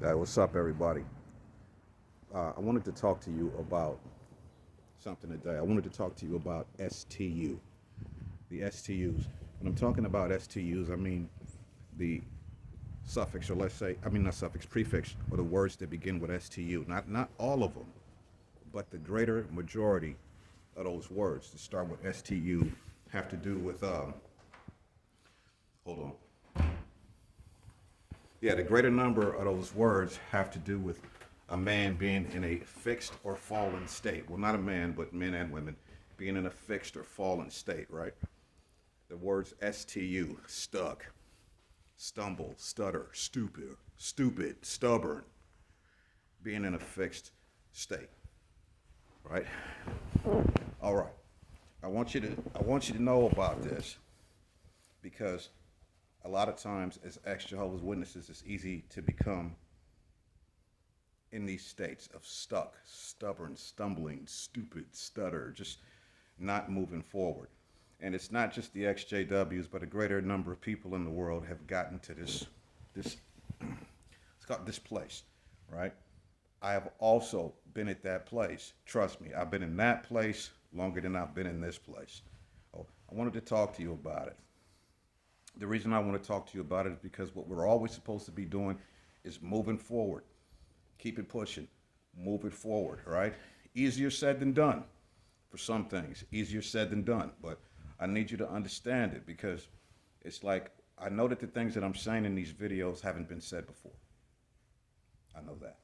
What's up, everybody? I wanted to talk to you about something today. I wanted to talk to you about STU, the STUs. When I'm talking about STUs, I mean the suffix, or let's say, I mean not suffix, prefix, or the words that begin with STU. Not all of them, but the greater majority of those words that start with STU have to do with. Hold on. Yeah, the greater number of those words have to do with a man being in a fixed or fallen state. Well, not a man, but men and women being in a fixed or fallen state, right? The words STU, stuck, stumble, stutter, stupid, stubborn, being in a fixed state, right? All right. I want you to know about this because a lot of times as ex-Jehovah's Witnesses, it's easy to become in these states of stuck, stubborn, stumbling, stupid, stutter, just not moving forward. And it's not just the XJWs, but a greater number of people in the world have gotten to this, it's called this place, right? I have also been at that place. Trust me, I've been in that place longer than I've been in this place. Oh, I wanted to talk to you about it. The reason I want to talk to you about it is because what we're always supposed to be doing is moving forward. Keep it pushing. Move it forward, right? Easier said than done for some things. Easier said than done. But I need you to understand it because it's like I know that the things that I'm saying in these videos haven't been said before. I know that.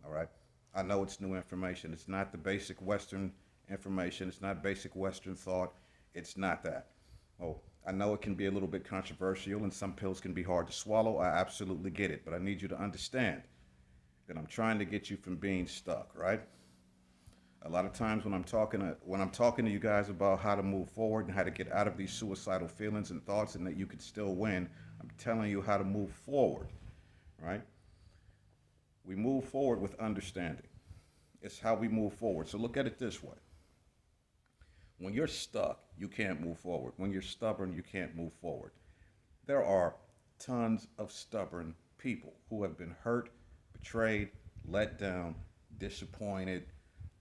All right? I know it's new information. It's not the basic Western information. It's not basic Western thought. It's not that. Oh, I know it can be a little bit controversial and some pills can be hard to swallow. I absolutely get it. But I need you to understand that I'm trying to get you from being stuck, right? A lot of times when I'm talking to you guys about how to move forward and how to get out of these suicidal feelings and thoughts and that you could still win, I'm telling you how to move forward, right? We move forward with understanding. It's how we move forward. So look at it this way. When you're stuck, you can't move forward. When you're stubborn, you can't move forward. There are tons of stubborn people who have been hurt, betrayed, let down, disappointed,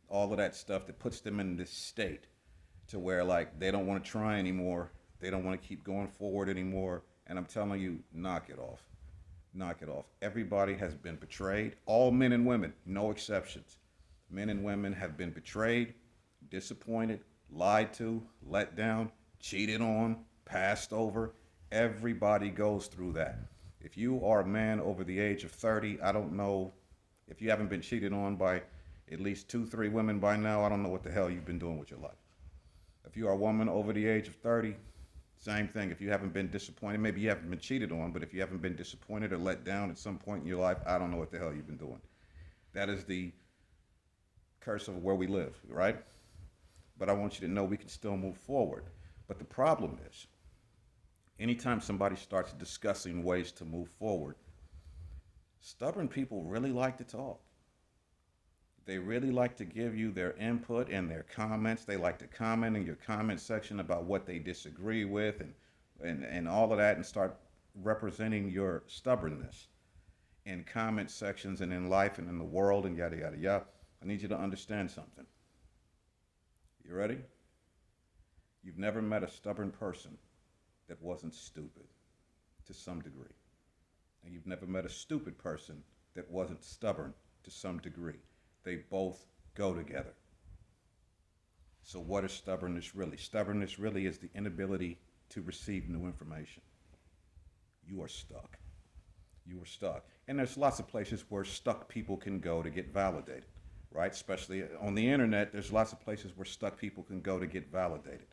all of that stuff that puts them in this state to where like they don't want to try anymore. They don't want to keep going forward anymore. And I'm telling you, knock it off. Knock it off. Everybody has been betrayed. All men and women, no exceptions. Men and women have been betrayed, disappointed, lied to, let down, cheated on, passed over. Everybody goes through that. If you are a man over the age of 30, I don't know if you haven't been cheated on by at least two, three women by now, I don't know what the hell you've been doing with your life. If you are a woman over the age of 30, same thing. If you haven't been disappointed, maybe you haven't been cheated on, but if you haven't been disappointed or let down at some point in your life, I don't know what the hell you've been doing. That is the curse of where we live, right? But I want you to know we can still move forward. But the problem is, anytime somebody starts discussing ways to move forward, stubborn people really like to talk. They really like to give you their input and their comments. They like to comment in your comment section about what they disagree with and all of that and start representing your stubbornness in comment sections and in life and in the world and yada, yada, yada. I need you to understand something. You ready? You've never met a stubborn person that wasn't stupid to some degree. And you've never met a stupid person that wasn't stubborn to some degree. They both go together. So, what is stubbornness really? Stubbornness really is the inability to receive new information. You are stuck. You are stuck. And there's lots of places where stuck people can go to get validated, right? Especially on the internet, there's lots of places where stuck people can go to get validated.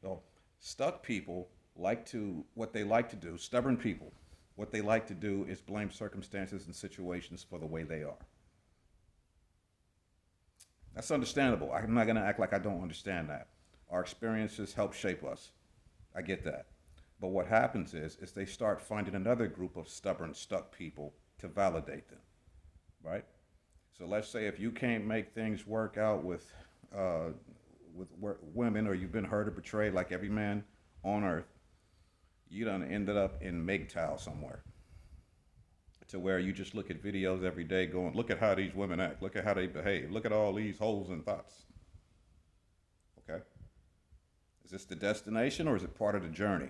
So, stuck people what they like to do, stubborn people, what they like to do is blame circumstances and situations for the way they are. That's understandable. I'm not going to act like I don't understand that. Our experiences help shape us. I get that. But what happens is they start finding another group of stubborn, stuck people to validate them, right? So let's say if you can't make things work out with women, or you've been hurt or betrayed like every man on earth, you done ended up in MGTOW somewhere. to where you just look at videos every day going, look at how these women act, look at how they behave, look at all these holes and thoughts. Okay? Is this the destination or is it part of the journey?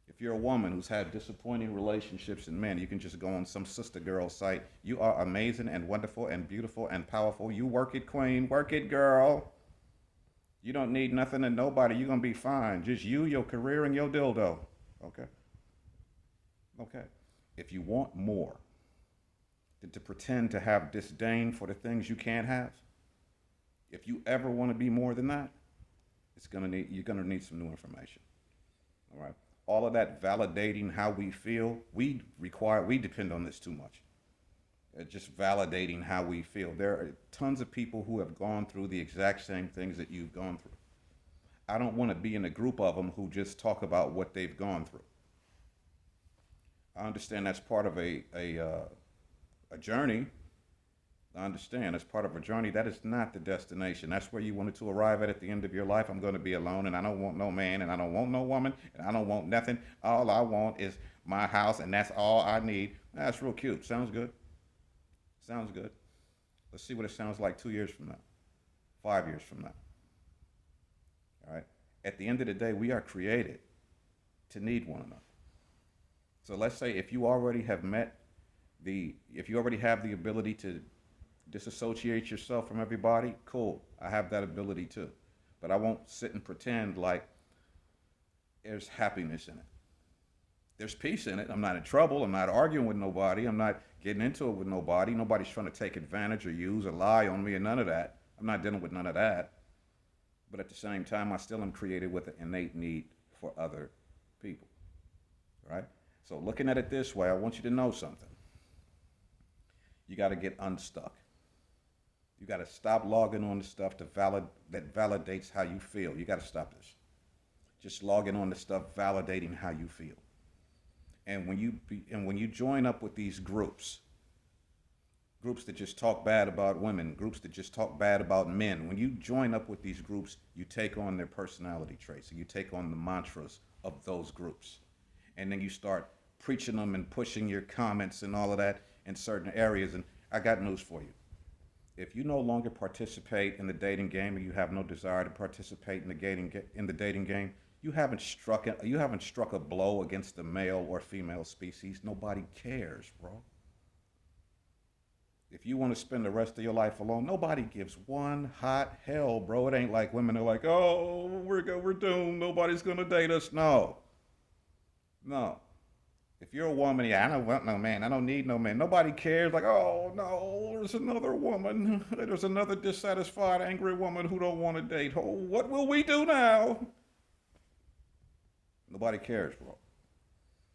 If you're a woman who's had disappointing relationships and men, you can just go on some sister girl site. You are amazing and wonderful and beautiful and powerful. You work it, queen. Work it, girl. You don't need nothing and nobody. You're going to be fine. Just you, your career, and your dildo. Okay? Okay. If you want more than to pretend to have disdain for the things you can't have, if you ever want to be more than that, you're going to need some new information. All right? All of that validating how we feel, we depend on this too much. Just validating how we feel. There are tons of people who have gone through the exact same things that you've gone through. I don't want to be in a group of them who just talk about what they've gone through. I understand that's part of a journey. I understand that's part of a journey. That is not the destination. That's where you wanted to arrive at the end of your life. I'm going to be alone, and I don't want no man, and I don't want no woman, and I don't want nothing. All I want is my house, and that's all I need. That's real cute. Sounds good. Sounds good. Let's see what it sounds like 2 years from now, 5 years from now. All right? At the end of the day, we are created to need one another. So let's say if you already have if you already have the ability to disassociate yourself from everybody, cool. I have that ability too. But I won't sit and pretend like there's happiness in it. There's peace in it. I'm not in trouble. I'm not arguing with nobody. I'm not getting into it with nobody. Nobody's trying to take advantage or use or lie on me or none of that. I'm not dealing with none of that. But at the same time, I still am created with an innate need for other people. Right? So looking at it this way, I want you to know something. You got to get unstuck. You got to stop logging on the stuff that validates how you feel. You got to stop this. Just logging on the stuff validating how you feel. And when you join up with these groups that just talk bad about women, groups that just talk bad about men, when you join up with these groups, you take on their personality traits, and you take on the mantras of those groups. And then you start preaching them and pushing your comments and all of that in certain areas. And I got news for you. If you no longer participate in the dating game, or you have no desire to participate in the dating game, you haven't struck a blow against the male or female species. Nobody cares, bro. If you want to spend the rest of your life alone, nobody gives one hot hell, bro. It ain't like women are like, oh, we're doomed. Nobody's gonna date us. No. If you're a woman, yeah, I don't want no man. I don't need no man. Nobody cares. Like, oh no, there's another woman. There's another dissatisfied, angry woman who don't want to date. Oh, what will we do now? Nobody cares, bro.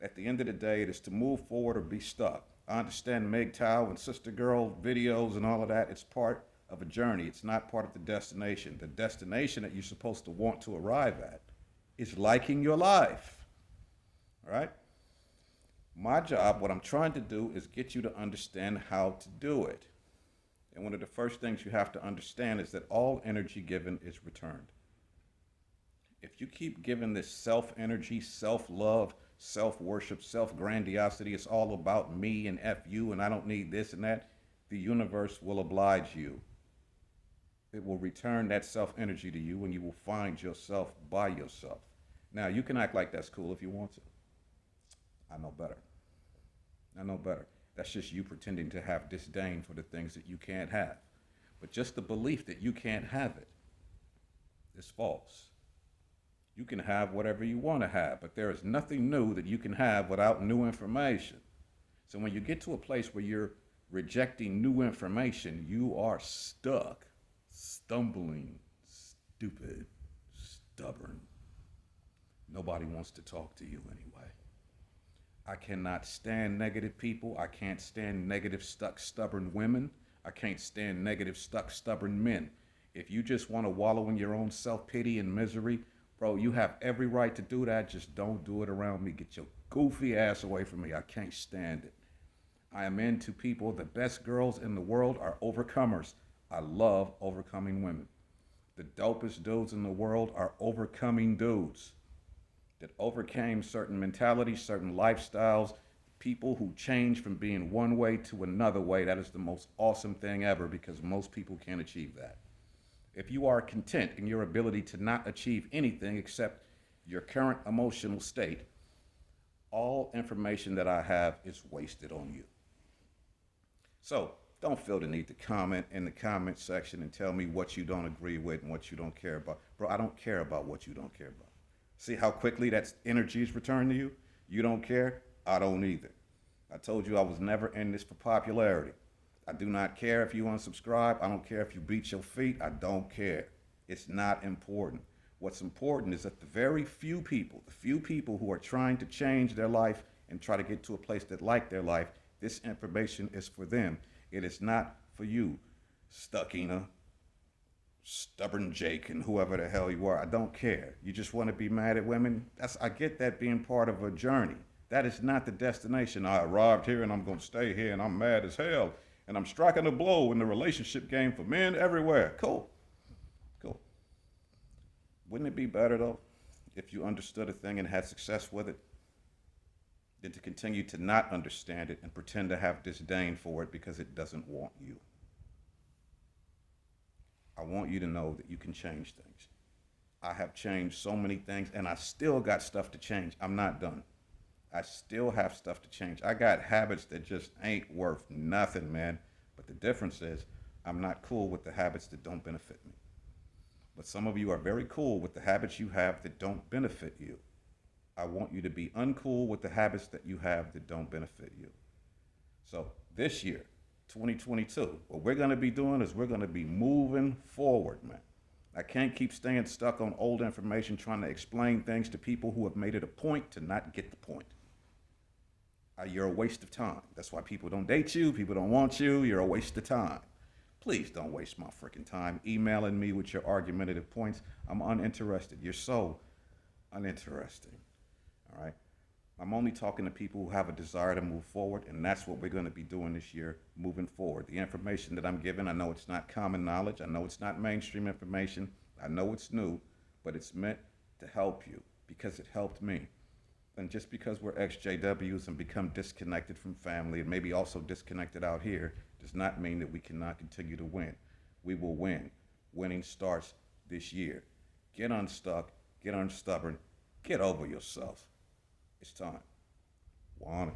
At the end of the day, it is to move forward or be stuck. I understand MGTOW and Sister Girl videos and all of that. It's part of a journey. It's not part of the destination. The destination that you're supposed to want to arrive at is liking your life. All right? My job, what I'm trying to do, is get you to understand how to do it. And one of the first things you have to understand is that all energy given is returned. If you keep giving this self-energy, self-love, self-worship, self-grandiosity, it's all about me and F you and I don't need this and that, the universe will oblige you. It will return that self-energy to you and you will find yourself by yourself. Now, you can act like that's cool if you want to. I know better. That's just you pretending to have disdain for the things that you can't have. But just the belief that you can't have it is false. You can have whatever you want to have, but there is nothing new that you can have without new information. So when you get to a place where you're rejecting new information, you are stuck, stumbling, stupid, stubborn. Nobody wants to talk to you anyway. I cannot stand negative people. I can't stand negative, stuck, stubborn women. I can't stand negative, stuck, stubborn men. If you just want to wallow in your own self-pity and misery, bro, you have every right to do that. Just don't do it around me. Get your goofy ass away from me. I can't stand it. I am into people. The best girls in the world are overcomers. I love overcoming women. The dopest dudes in the world are overcoming dudes that overcame certain mentalities, certain lifestyles, people who change from being one way to another way, that is the most awesome thing ever because most people can't achieve that. If you are content in your ability to not achieve anything except your current emotional state, all information that I have is wasted on you. So don't feel the need to comment in the comment section and tell me what you don't agree with and what you don't care about. Bro, I don't care about what you don't care about. See how quickly that energy is returned to you? You don't care? I don't either. I told you I was never in this for popularity. I do not care if you unsubscribe. I don't care if you beat your feet. I don't care. It's not important. What's important is that the few people who are trying to change their life and try to get to a place that like their life, this information is for them. It is not for you, Stuckina, Stubborn Jake, and whoever the hell you are. I don't care. You just want to be mad at women? I get that being part of a journey. That is not the destination. I arrived here and I'm going to stay here and I'm mad as hell and I'm striking a blow in the relationship game for men everywhere. Cool. Wouldn't it be better, though, if you understood a thing and had success with it, than to continue to not understand it and pretend to have disdain for it because it doesn't want you? I want you to know that you can change things. I have changed so many things, and I still got stuff to change. I'm not done. I still have stuff to change. I got habits that just ain't worth nothing, man. But the difference is I'm not cool with the habits that don't benefit me. But some of you are very cool with the habits you have that don't benefit you. I want you to be uncool with the habits that you have that don't benefit you. So this year, 2022, what we're going to be doing is we're going to be moving forward, man. I can't keep staying stuck on old information trying to explain things to people who have made it a point to not get the point. You're a waste of time. That's why people don't date you. People don't want you. You're a waste of time. Please don't waste my freaking time emailing me with your argumentative points. I'm uninterested. You're so uninteresting. All right? I'm only talking to people who have a desire to move forward, and that's what we're going to be doing this year, moving forward. The information that I'm giving, I know it's not common knowledge. I know it's not mainstream information. I know it's new, but it's meant to help you because it helped me. And just because we're ex-JWs and become disconnected from family and maybe also disconnected out here does not mean that we cannot continue to win. We will win. Winning starts this year. Get unstuck, get unstubborn, get over yourself. It's time. Want it.